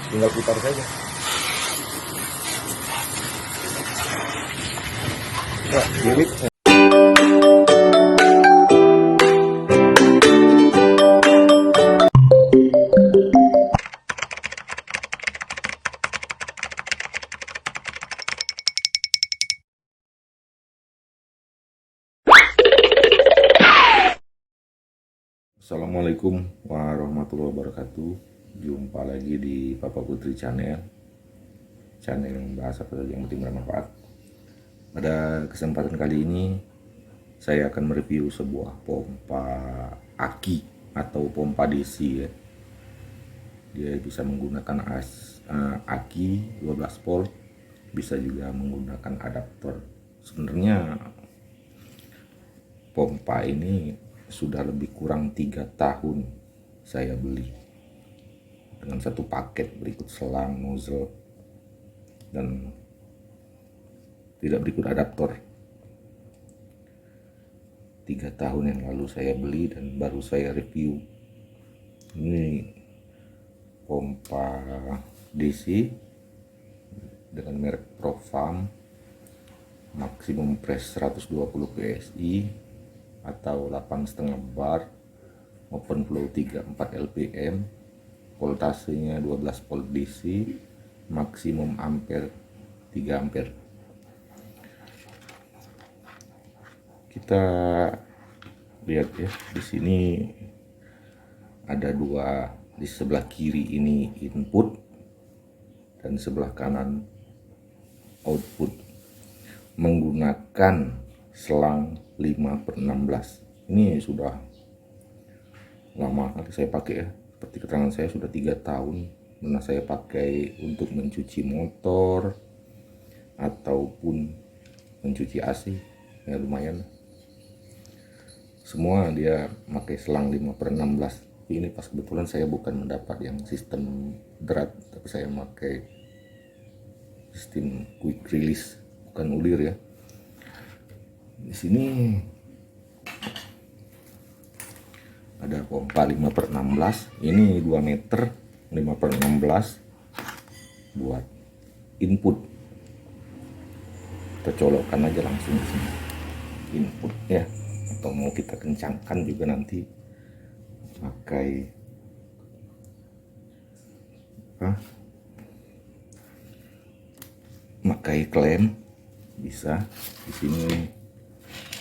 tinggal putar saja. Nah, mirip. Assalamualaikum warahmatullahi wabarakatuh. Jumpa lagi di Papa Putri Channel yang bahas apa saja yang penting bermanfaat. Pada kesempatan kali ini saya akan mereview sebuah pompa aki atau pompa DC ya. Dia bisa menggunakan aki 12 volt, bisa juga menggunakan adaptor. Sebenarnya pompa ini sudah lebih kurang 3 tahun saya beli dengan satu paket berikut selang, nozzle, dan tidak berikut adaptor. 3 tahun yang lalu saya beli dan baru saya review. Ini pompa DC dengan merek Profam, maksimum press 120 PSI atau 8,5 bar, open flow 34 LPM, voltasenya 12 volt DC, maksimum ampere 3 ampere. Kita lihat ya, di sini ada dua, di sebelah kiri ini input dan sebelah kanan output, menggunakan selang 5/16. Ini sudah lama kali saya pakai ya. Seperti keterangan saya sudah 3 tahun. Pernah saya pakai untuk mencuci motor ataupun mencuci AC. Ya lumayan. Semua dia pakai selang 5/16. Ini pas kebetulan saya bukan mendapat yang sistem drat, tapi saya pakai sistem quick release, bukan ulir ya. Di sini ada pompa 5/16, ini 2 meter 5/16 buat input. Kita colokkan aja langsung di sini input ya, atau mau kita kencangkan juga nanti pakai klem bisa. Di sini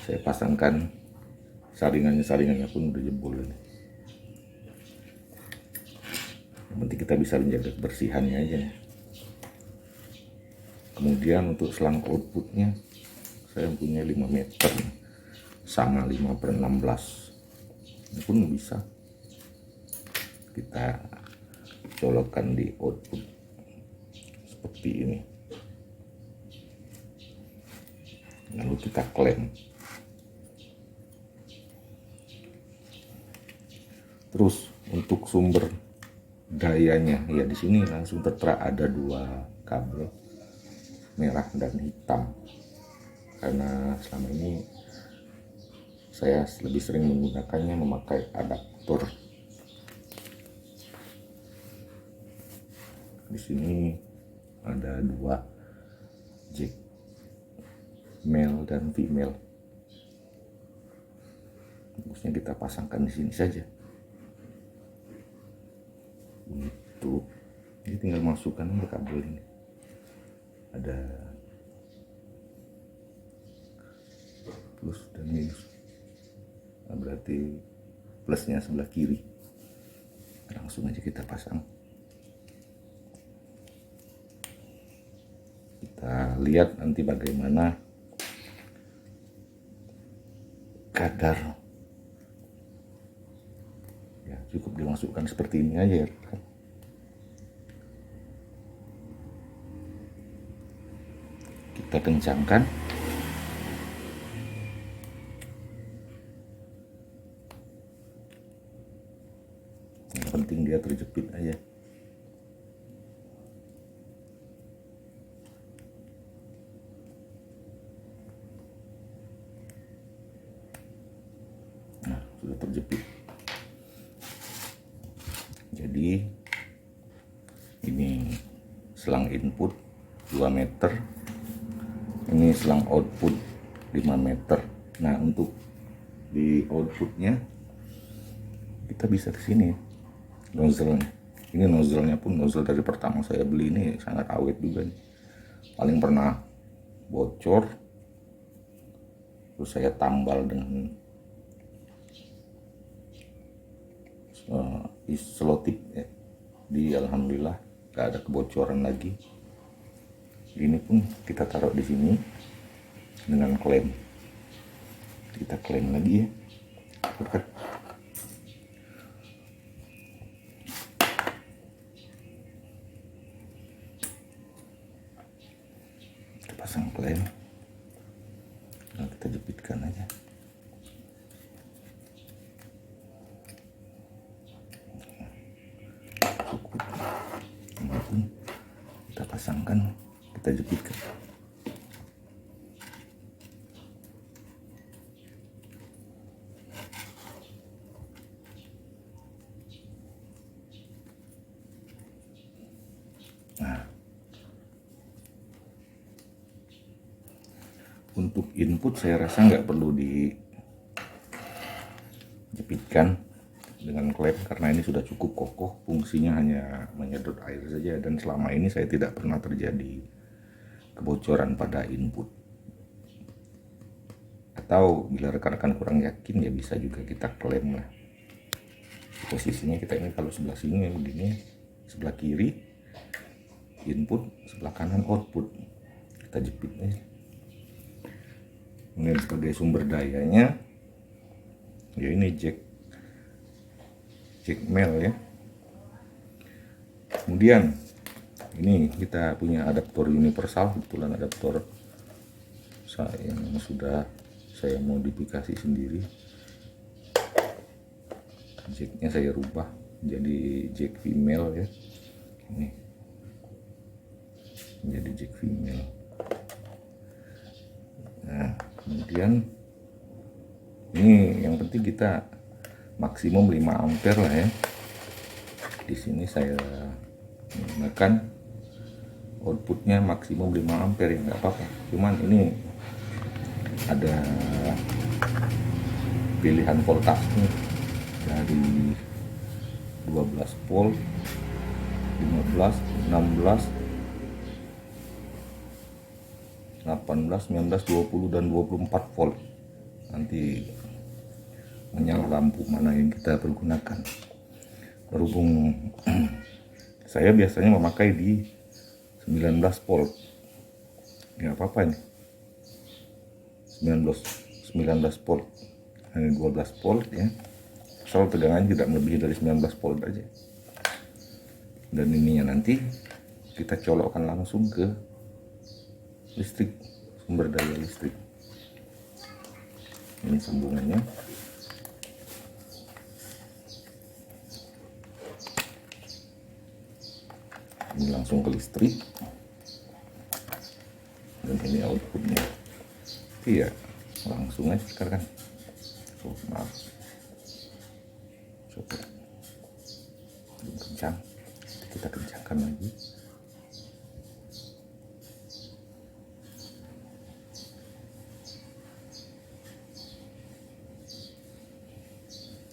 saya pasangkan saringannya pun udah jebol ini. Yang penting kita bisa menjaga kebersihannya aja. Kemudian untuk selang outputnya saya punya 5 meter sama 5/16. Ini pun bisa kita colokkan di output seperti ini, lalu kita klem. Terus untuk sumber dayanya ya, di sini langsung tertera ada 2 kabel, merah dan hitam. Karena selama ini saya lebih sering menggunakannya memakai adaptor. Di sini ada 2 jack, male dan female. Bagusnya kita pasangkan di sini saja. Untuk ini tinggal masukkan ke kabel ini. Ada plus dan minus. Nah, berarti plusnya sebelah kiri. Langsung aja kita pasang. Kita lihat nanti bagaimana kadar. Ya, cukup dimasukkan seperti ini aja ya. Kita kencangkan. Yang penting dia terjepit aja. Nah, sudah terjepit. Jadi ini Ini selang input 2 meter, ini selang output 5 meter. Nah, untuk di outputnya kita bisa ke sini nozzle. Ini nozzle-nya pun nozzle dari pertama saya beli, ini sangat awet juga nih. Paling pernah bocor, terus saya tambal dengan selotip ya. Alhamdulillah gak ada kebocoran lagi. Ini pun kita taruh di sini dengan klem. Kita klem lagi ya. Kita pasang klem. Nah, kita jepitkan aja. Cukup. Ini pun kita pasangkan, kita jepitkan. Nah, untuk input saya rasa nggak perlu dijepitkan dengan klep karena ini sudah cukup kokoh, fungsinya hanya menyedot air saja, dan selama ini saya tidak pernah terjadi kebocoran pada input. Atau bila rekan-rekan kurang yakin ya bisa juga kita klem lah. Posisinya kita ini kalau sebelah sini begini, sebelah kiri input, sebelah kanan output. Kita jepitnya. Ini sebagai sumber dayanya ya, ini jack male ya. Kemudian ini kita punya adaptor universal, kebetulan adaptor saya yang sudah saya modifikasi sendiri. Jacknya saya rubah jadi jack female ya. Ini menjadi jack female. Nah, kemudian ini yang penting kita maksimum 5 ampere lah ya. Di sini saya menggunakan outputnya maksimum 5 ampere ya, nggak apa-apa. Cuman ini ada pilihan voltasenya dari 12 volt, 15, 16, 18, 19, 20 dan 24 volt. Nanti menyala lampu mana yang kita pergunakan. Berhubung saya biasanya memakai di 19 volt. Ya apa-apa nih. 19 volt. Hanya 12 volt ya. Asal tegangannya tidak melebihi dari 19 volt aja. Dan ininya nanti kita colokkan langsung ke listrik, sumber daya listrik. Ini sambungannya. Ini langsung ke listrik. Dan ini outputnya. Iya, langsung aja sekarang. Oh, maaf. Coba. Belum kencang. Kita kencangkan lagi.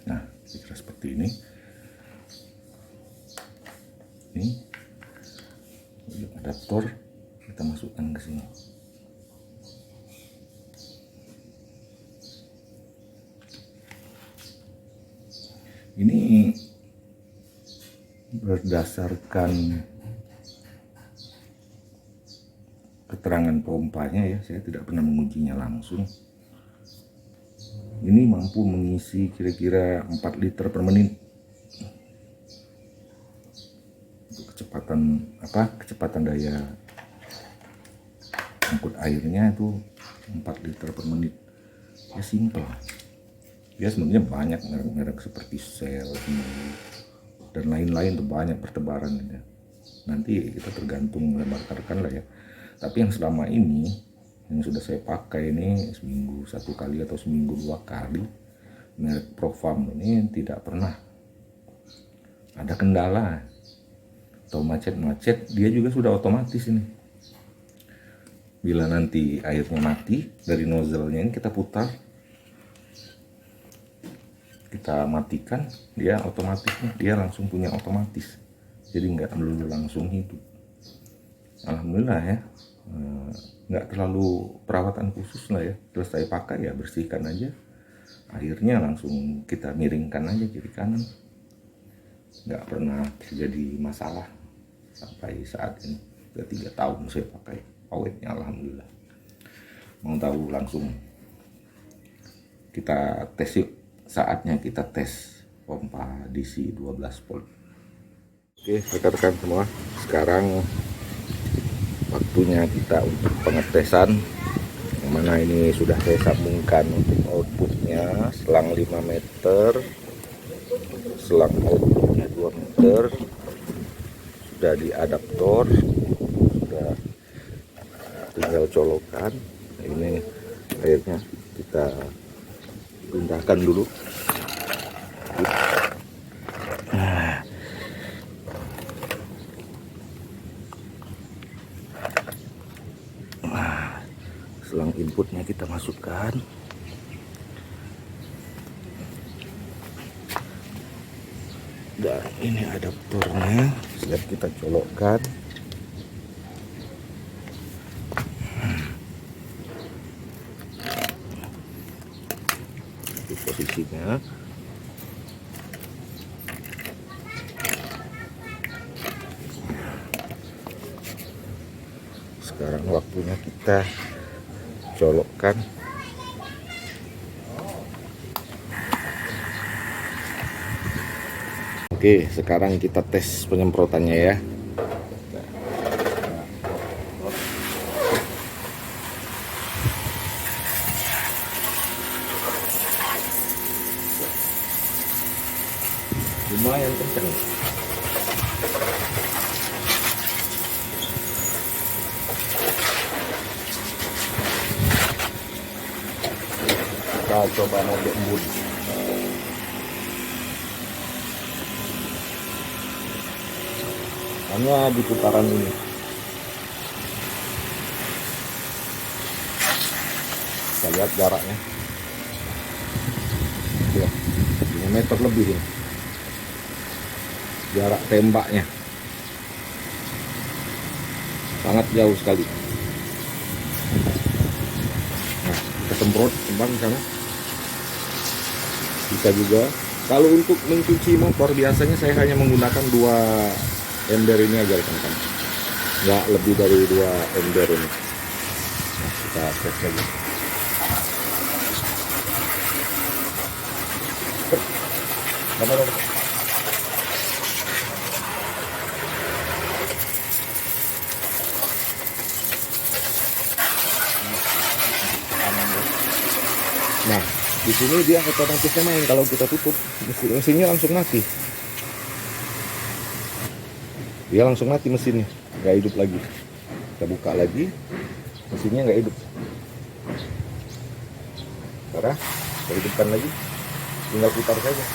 Nah, kira seperti ini. Ini adaptor kita masukkan ke sini. Ini berdasarkan keterangan pompanya ya, saya tidak pernah mengujinya langsung. Ini mampu mengisi kira-kira 4 liter per menit. Untuk kecepatan daya angkut airnya itu 4 liter per menit. Ya simple. Ya sebenarnya banyak merek-merek seperti Shell dan lain-lain tuh, banyak pertebarannya. Nanti kita tergantung rekan-rekan lah ya. Tapi yang selama ini yang sudah saya pakai ini seminggu 1 kali atau seminggu 2 kali, merek Profarm ini tidak pernah ada kendala atau macet-macet, dia juga sudah otomatis ini. Bila nanti airnya mati dari nozzle-nya ini, kita putar, kita matikan, dia otomatis nih, dia langsung punya otomatis, jadi nggak melulu langsung hidup. Alhamdulillah ya, nggak terlalu perawatan khusus lah ya. Selesai pakai ya bersihkan aja, airnya langsung kita miringkan aja kiri kanan, nggak pernah terjadi masalah sampai saat ini. Udah 3 tahun saya pakai, awetnya alhamdulillah. Mau tahu langsung kita tes yuk, saatnya kita tes pompa DC 12 volt. Oke rekan-rekan semua, sekarang waktunya kita untuk pengetesan, yang mana ini sudah saya sambungkan untuk outputnya selang 5 meter, selang outputnya 2 meter, sudah di adaptor, sudah tinggal colokan. Ini airnya kita pindahkan dulu. Selang inputnya kita masukkan, dan ini adaptornya siap kita colokkan. Di posisinya sekarang waktunya kita colokkan. Oke, sekarang kita tes penyemprotannya ya. Lumayan kencang. Kita coba mode embun. Hanya di putaran ini. Kita lihat jaraknya. Ya, 5 meter lebih ini. Jarak tembaknya sangat jauh sekali. Nah, kita semprot kembang di sana. Bisa juga. Kalau untuk mencuci motor biasanya saya hanya menggunakan 2 ember ini aja rekan-rekan, nggak lebih dari 2 ember ini. Nah, kita tes lagi. Nah, di sini dia otomatisnya main. Kalau kita tutup, mesinnya langsung mati. Dia langsung mati mesinnya, nggak hidup lagi. Kita buka lagi, mesinnya nggak hidup. Sekarang kita hidupkan lagi, tinggal putar saja.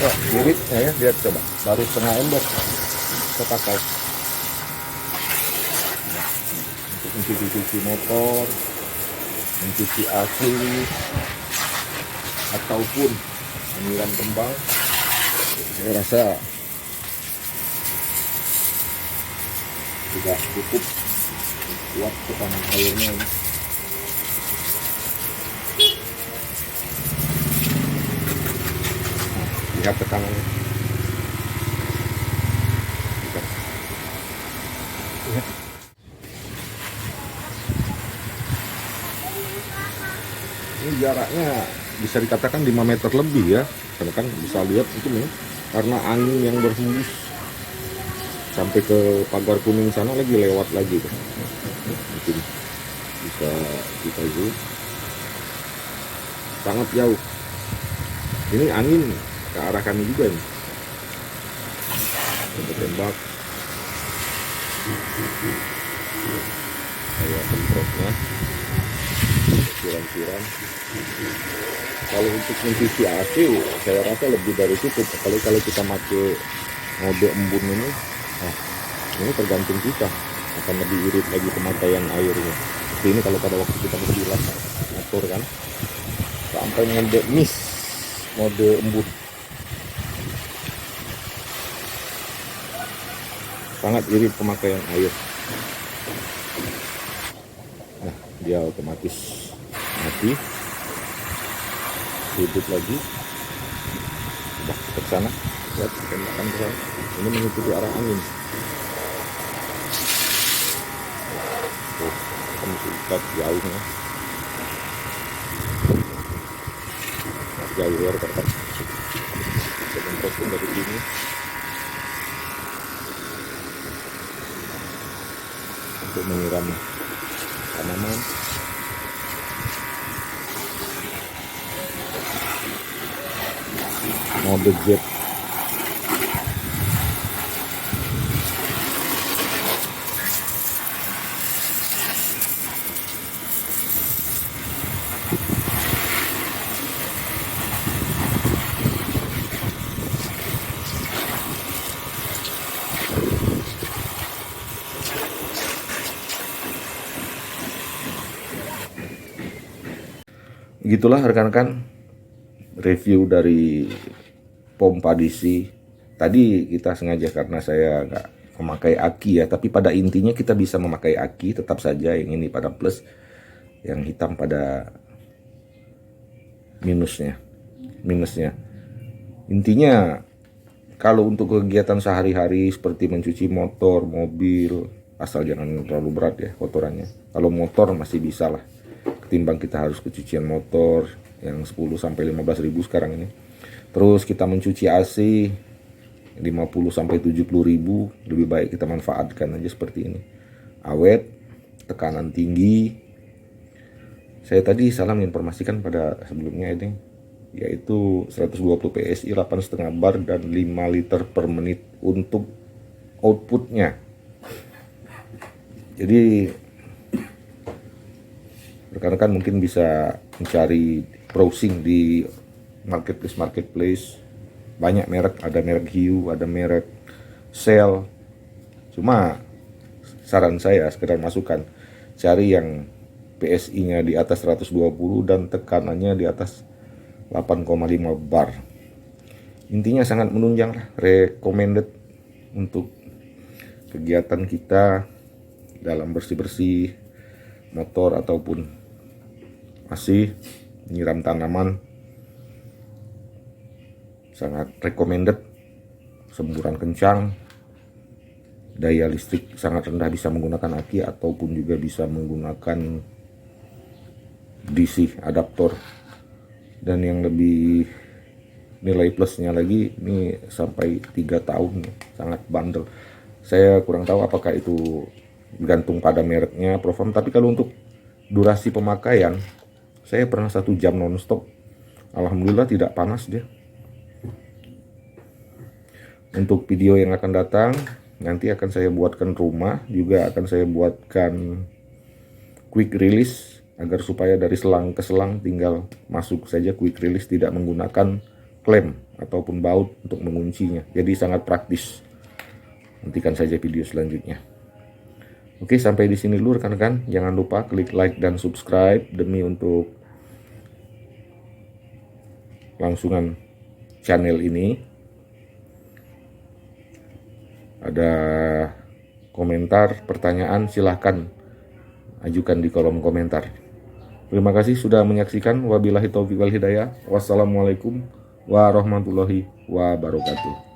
Nah, iritnya ya, lihat coba, baru setengah ember kita pakai. Untuk mencuci motor, mencuci AC, ataupun menyiram kembang, saya rasa sudah cukup kuat tekanan airnya ini. Lihat tekanannya. Ini jaraknya bisa dikatakan 5 meter lebih ya, karena kan bisa lihat itu nih, karena angin yang berhembus sampai ke pagar kuning sana lagi, lewat lagi tuh. Mungkin bisa kita zoom, sangat jauh. Ini angin ke arah kami juga nih, tembak kayak semprotnya. siram-siram. Kalau untuk mencuci AC saya rasa lebih dari cukup, apalagi kalau kita pakai mode embun ini. Nah, ini tergantung kita akan lebih irit lagi pemakaian airnya. Seperti ini kalau pada waktu kita berbilas motor kan, sampai mode mist, mode embun, sangat irit pemakaian air. Nah, dia otomatis mati, hidup lagi. Udah ke sana, lihat tembakan ke sana. Ini mengikuti arah angin. Oh, kamu sudah jauh ya. Jauh ya rekan-rekan. Kita posting dari sini. Untuk menyiram tanaman. Mode jet. Gitulah rekan-rekan review dari pompa DC. Tadi kita sengaja karena saya nggak memakai aki ya, tapi pada intinya kita bisa memakai aki tetap saja. Yang ini pada plus, yang hitam pada minusnya. Intinya kalau untuk kegiatan sehari-hari seperti mencuci motor, mobil, asal jangan terlalu berat ya kotorannya. Kalau motor masih bisa lah, ketimbang kita harus kecucian motor yang 10 sampai 15 ribu sekarang ini. Terus kita mencuci AC 50 sampai 70 ribu, lebih baik kita manfaatkan aja seperti ini. Awet, tekanan tinggi. Saya tadi salah menginformasikan pada sebelumnya ini, yaitu 120 PSI, 8,5 bar dan 5 liter per menit untuk outputnya. Jadi rekan-rekan mungkin bisa mencari browsing di marketplace, banyak merek, ada merek Hiu, ada merek Shell. Cuma saran saya, sekedar masukan, cari yang PSI-nya di atas 120 dan tekanannya di atas 8,5 bar. Intinya sangat menunjang lah, recommended untuk kegiatan kita dalam bersih-bersih motor ataupun masih nyiram tanaman. Sangat recommended, semburan kencang, daya listrik sangat rendah, bisa menggunakan aki ataupun juga bisa menggunakan DC adaptor. Dan yang lebih nilai plusnya lagi, ini sampai 3 tahun, sangat bandel. Saya kurang tahu apakah itu bergantung pada mereknya, Profam, tapi kalau untuk durasi pemakaian, saya pernah 1 jam nonstop, alhamdulillah tidak panas dia. Untuk video yang akan datang, nanti akan saya buatkan rumah, juga akan saya buatkan quick release, agar supaya dari selang ke selang tinggal masuk saja quick release, tidak menggunakan klem ataupun baut untuk menguncinya. Jadi sangat praktis. Nantikan saja video selanjutnya. Oke, sampai di sini dulu rekan-rekan. Jangan lupa klik like dan subscribe demi untuk langsungan channel ini. Ada komentar, pertanyaan, silahkan ajukan di kolom komentar. Terima kasih sudah menyaksikan. Wabillahi taufiq wal hidayah. Wassalamualaikum warahmatullahi wabarakatuh.